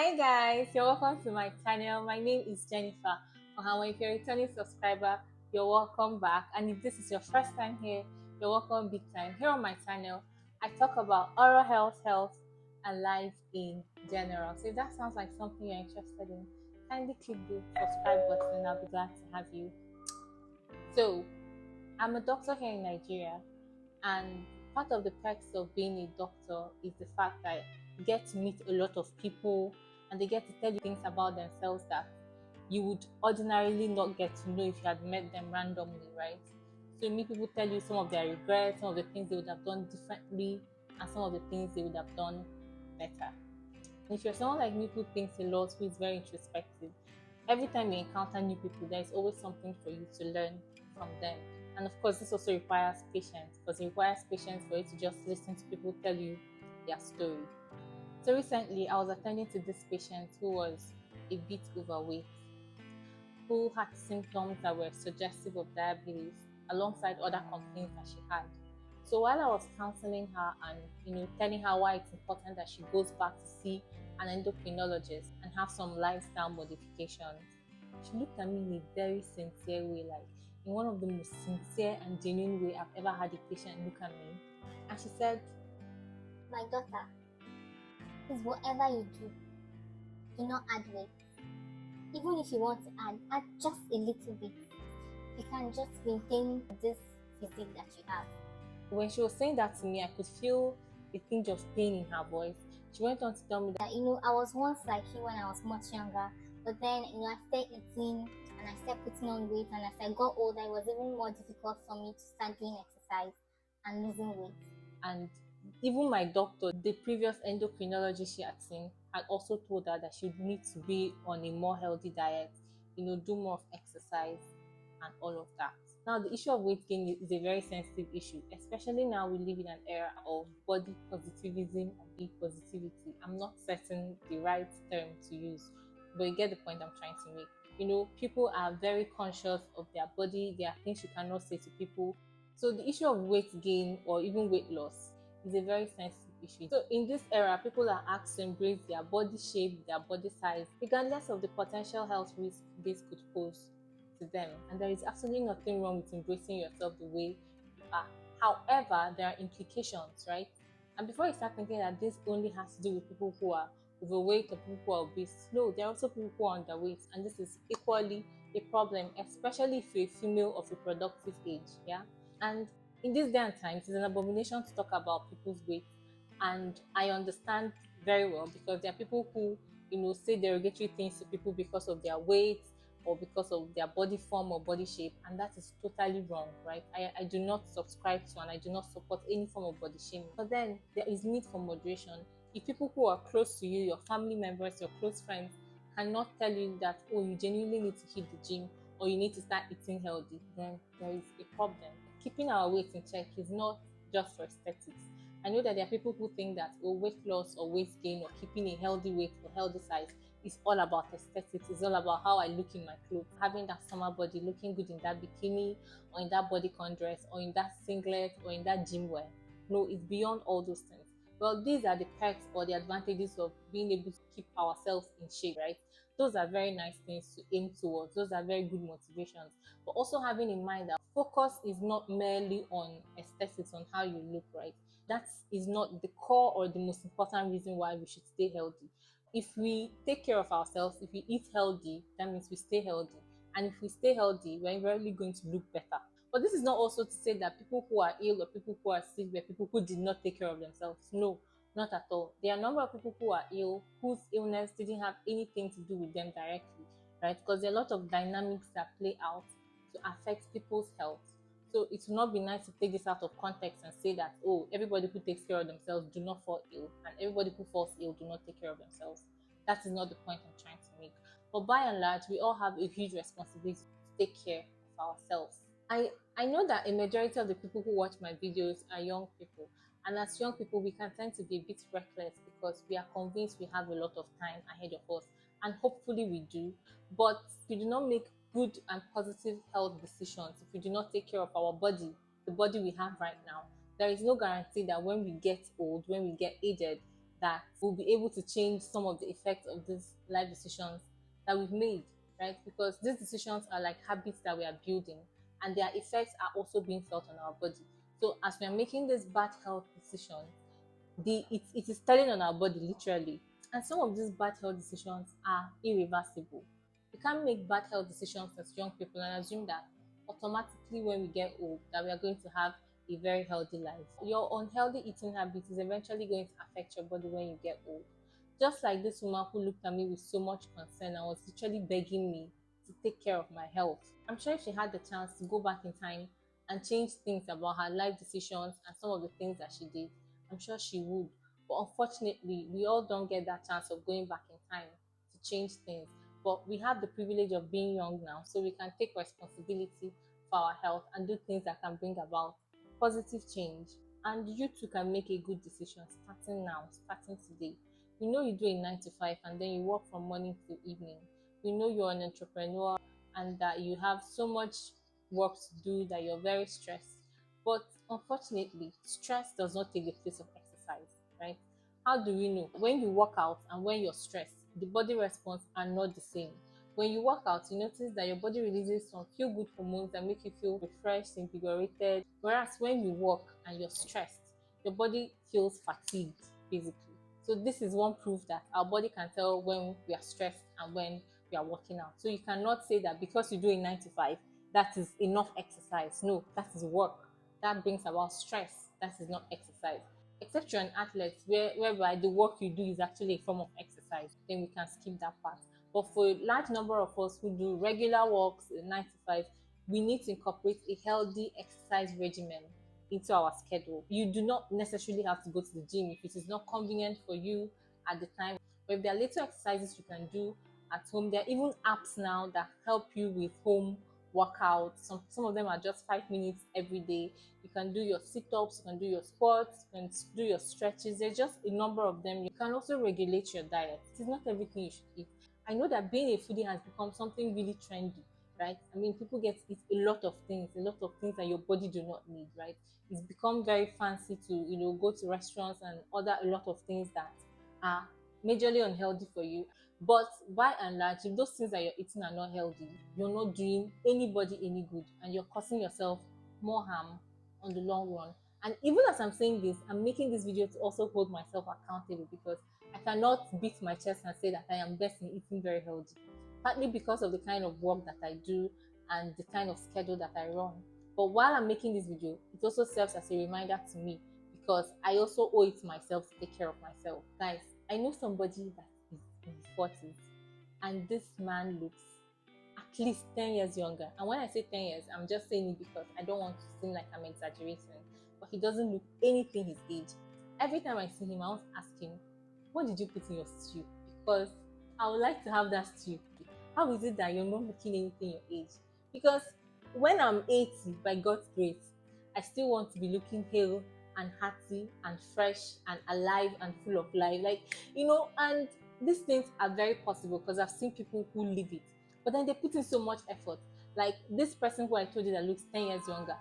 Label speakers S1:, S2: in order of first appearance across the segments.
S1: Hi guys, you're welcome to my channel. My name is Jennifer. If you're a returning subscriber, you're welcome back. And if this is your first time here, you're welcome big time. Here on my channel, I talk about oral health, and life in general. So if that sounds like something you're interested in, kindly click the subscribe button. I'll be glad to have you. So I'm a doctor here in Nigeria, and part of the perks of being a doctor is the fact that you get to meet a lot of people and they get to tell you things about themselves that you would ordinarily not get to know if you had met them randomly, right? So you meet people tell you some of their regrets, some of the things they would have done differently, and some of the things they would have done better. And if you're someone like me who thinks a lot, who is very introspective, every time you encounter new people, there's always something for you to learn from them. And of course, this also requires patience, because it requires patience for you to just listen to people tell you their story. So recently, I was attending to this patient who was a bit overweight, who had symptoms that were suggestive of diabetes alongside other complaints that she had. So while I was counseling her and telling her why it's important that she goes back to see an endocrinologist and have some lifestyle modifications, she looked at me in a very sincere way, like in one of the most sincere and genuine way I've ever had a patient look at me. And she said,
S2: My daughter, please, whatever you do not add weight. Even if you want to add just a little bit. You can just maintain this physique that you have.
S1: When she was saying that to me, I could feel a tinge of pain in her voice. She went on to tell me that,
S2: I was once like you when I was much younger, but then, I started eating and I started putting on weight, and as I got older, it was even more difficult for me to start doing exercise and losing weight.
S1: And even my doctor, the previous endocrinologist she had seen, had also told her that she would need to be on a more healthy diet, do more of exercise and all of that. Now, the issue of weight gain is a very sensitive issue, especially now we live in an era of body positivism and body positivity. I'm not certain the right term to use, but you get the point I'm trying to make. People are very conscious of their body. There are things you cannot say to people. So the issue of weight gain or even weight loss is a very sensitive issue. So in this era, people are asked to embrace their body shape, their body size, regardless of the potential health risk this could pose to them. And there is absolutely nothing wrong with embracing yourself the way you are. However, there are implications, right? And before you start thinking that this only has to do with people who are overweight or people who are obese, no, there are also people who are underweight, and this is equally a problem, especially if you're a female of reproductive age. Yeah. And in this day and time, it is an abomination to talk about people's weight. And I understand very well, because there are people who, say derogatory things to people because of their weight or because of their body form or body shape. And that is totally wrong, right? I do not subscribe to and I do not support any form of body shaming. But then there is need for moderation. If people who are close to you, your family members, your close friends, cannot tell you that, oh, you genuinely need to hit the gym or you need to start eating healthy, then there is a problem. Keeping our weight in check is not just for aesthetics. I know that there are people who think that, oh, weight loss or weight gain or keeping a healthy weight or healthy size is all about aesthetics. It's all about how I look in my clothes, having that summer body, looking good in that bikini or in that bodycon dress or in that singlet or in that gym wear. No, it's beyond all those things. Well, these are the perks or the advantages of being able to keep ourselves in shape, right? Those are very nice things to aim towards. Those are very good motivations. But also having in mind that focus is not merely on aesthetics, on how you look, right? That is not the core or the most important reason why we should stay healthy. If we take care of ourselves, if we eat healthy, that means we stay healthy. And if we stay healthy, we're really going to look better. But this is not also to say that people who are ill or people who are sick were people who did not take care of themselves. No, not at all. There are a number of people who are ill whose illness didn't have anything to do with them directly, right? Because there are a lot of dynamics that play out to affect people's health. So it will not be nice to take this out of context and say that, oh, everybody who takes care of themselves do not fall ill, and everybody who falls ill do not take care of themselves. That is not the point I'm trying to make. But by and large, we all have a huge responsibility to take care of ourselves. I know that a majority of the people who watch my videos are young people. And as young people, we can tend to be a bit reckless because we are convinced we have a lot of time ahead of us. And hopefully we do. But we do not make good and positive health decisions if we do not take care of our body, the body we have right now. There is no guarantee that when we get old, when we get aged, that we'll be able to change some of the effects of these life decisions that we've made, right? Because these decisions are like habits that we are building, and their effects are also being felt on our body. So as we are making this bad health decision, it is telling on our body literally. And some of these bad health decisions are irreversible. We can't make bad health decisions as young people and assume that automatically when we get old that we are going to have a very healthy life. Your unhealthy eating habits is eventually going to affect your body when you get old. Just like this woman who looked at me with so much concern and was literally begging me to take care of my health. I'm sure if she had the chance to go back in time and change things about her life decisions and some of the things that she did, I'm sure she would. But unfortunately, we all don't get that chance of going back in time to change things. But we have the privilege of being young now, so we can take responsibility for our health and do things that can bring about positive change. And you too can make a good decision starting now, starting today. You know you do a 9 to 5 and then you work from morning to evening. You know you're an entrepreneur and that you have so much work to do that you're very stressed. But unfortunately, stress does not take the place of exercise, right? How do we know? When you work out and when you're stressed, the body response are not the same. When you work out, you notice that your body releases some feel good hormones that make you feel refreshed, invigorated. Whereas when you work and you're stressed, your body feels fatigued, basically. So this is one proof that our body can tell when we are stressed and when we are working out. So you cannot say that because you do a 9 to 5, that is enough exercise. No, that is work. That brings about stress. That is not exercise. Except you're an athlete whereby the work you do is actually a form of exercise, then we can skip that part. But for a large number of us who do regular walks, 9 to 5, we need to incorporate a healthy exercise regimen into our schedule. You do not necessarily have to go to the gym if it is not convenient for you at the time. But if there are little exercises you can do at home, there are even apps now that help you with home workouts. Some of them are just 5 minutes every day. You can do your sit-ups, you can do your squats, you can do your stretches. There's just a number of them. You can also regulate your diet. It is not everything you should eat. I know that being a foodie has become something really trendy, right? I mean, people get to eat a lot of things that your body do not need, right? It's become very fancy to, go to restaurants and order a lot of things that are majorly unhealthy for you. But by and large, if those things that you're eating are not healthy, you're not doing anybody any good and you're causing yourself more harm on the long run. And even as I'm saying this, I'm making this video to also hold myself accountable because I cannot beat my chest and say that I am best in eating very healthy. Partly because of the kind of work that I do and the kind of schedule that I run. But while I'm making this video, it also serves as a reminder to me because I also owe it to myself to take care of myself. Guys, I know somebody that is in his 40s and this man looks at least 10 years younger. And when I say 10 years, I'm just saying it because I don't want to seem like I'm exaggerating. But he doesn't look anything his age. Every time I see him, I want to ask him, what did you put in your stew? Because I would like to have that stew. How is it that you're not looking anything your age? Because when I'm 80, by God's grace, I still want to be looking hale and hearty and fresh and alive and full of life. And these things are very possible because I've seen people who live it. But then they put in so much effort. Like this person who I told you that looks 10 years younger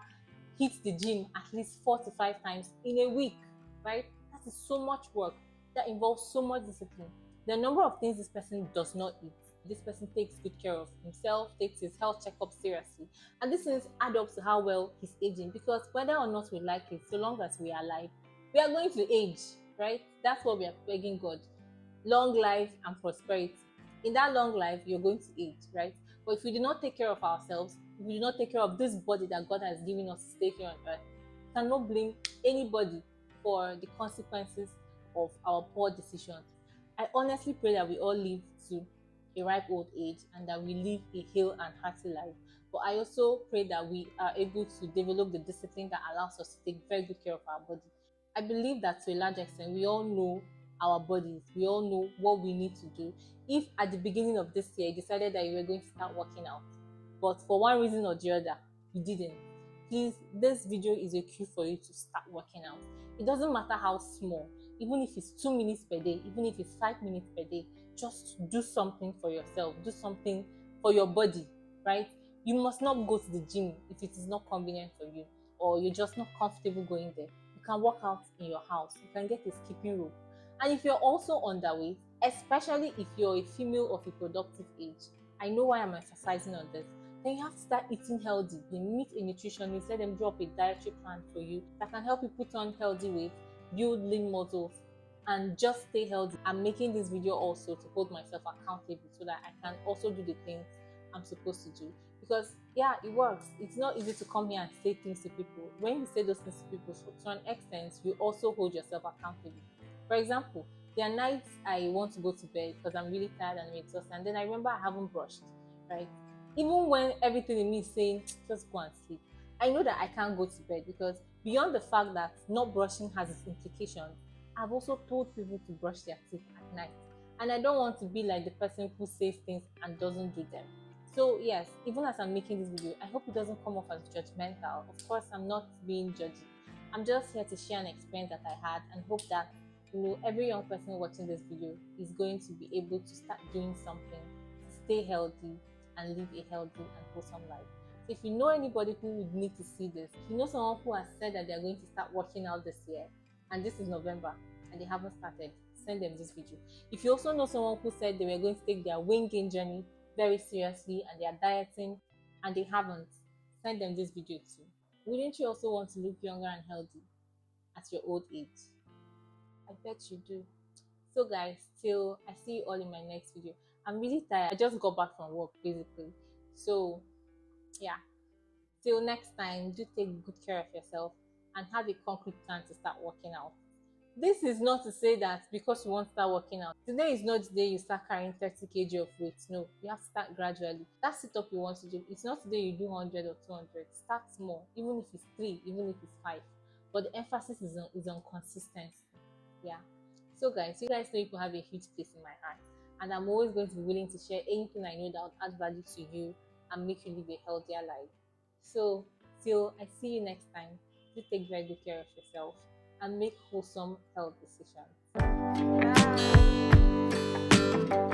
S1: hits the gym at least 4 to 5 times in a week, right? That is so much work. That involves so much discipline. The number of things this person does not eat. This person takes good care of himself, takes his health checkup seriously. And this things add up to how well he's aging because whether or not we like it, so long as we are alive, we are going to age, right? That's what we are begging God. Long life and prosperity. In that long life, you're going to age, right? But if we do not take care of ourselves, if we do not take care of this body that God has given us to stay here on earth, we cannot blame anybody for the consequences of our poor decisions. I honestly pray that we all live to a ripe old age and that we live a hale and hearty life. But I also pray that we are able to develop the discipline that allows us to take very good care of our body. I believe that to a large extent, we all know our bodies. We all know what we need to do. If at the beginning of this year you decided that you were going to start working out, but for one reason or the other, you didn't, please, this video is a cue for you to start working out. It doesn't matter how small, even if it's 2 minutes per day, even if it's 5 minutes per day, just do something for yourself, do something for your body, right? You must not go to the gym if it is not convenient for you or you're just not comfortable going there. You can work out in your house. You can get a skipping rope And if you're also underweight, especially if you're a female of reproductive age, I know why I'm emphasizing on this. Then you have to start eating healthy. Then meet a nutritionist, let them drop a dietary plan for you that can help you put on healthy weight, build lean muscles, and just stay healthy. I'm making this video also to hold myself accountable so that I can also do the things I'm supposed to do. Because yeah, it works. It's not easy to come here and say things to people. When you say those things to people, to an extent, you also hold yourself accountable. For example, there are nights I want to go to bed because I'm really tired and exhausted, and then I remember I haven't brushed, right? Even when everything in me is saying, just go and sleep, I know that I can't go to bed because beyond the fact that not brushing has its implications, I've also told people to brush their teeth at night. And I don't want to be like the person who says things and doesn't do them. So yes, even as I'm making this video, I hope it doesn't come off as judgmental. Of course, I'm not being judgy. I'm just here to share an experience that I had and hope that every young person watching this video is going to be able to start doing something to stay healthy and live a healthy and wholesome life. So if you know anybody who would need to see this, if you know someone who has said that they're going to start working out this year, and this is November, and they haven't started, send them this video. If you also know someone who said they were going to take their weight gain journey very seriously and they are dieting and they haven't, send them this video too. Wouldn't you also want to look younger and healthy at your old age? I bet you do. So guys, till I see you all in my next video. I'm really tired. I just got back from work basically. So yeah, till next time, do take good care of yourself and have a concrete plan to start working out. This is not to say that because you want to start working out, today is not the day you start carrying 30 kg of weight. No, you have to start gradually. That sit up you want to do, it's not today you do 100 or 200. Start small, even if it's 3, even if it's 5. But the emphasis is on consistency. Yeah. So guys, you guys know you have a huge place in my heart. And I'm always going to be willing to share anything I know that will add value to you and make you live a healthier life. So, till I see you next time, do take very good care of yourself and make wholesome health decisions. Bye.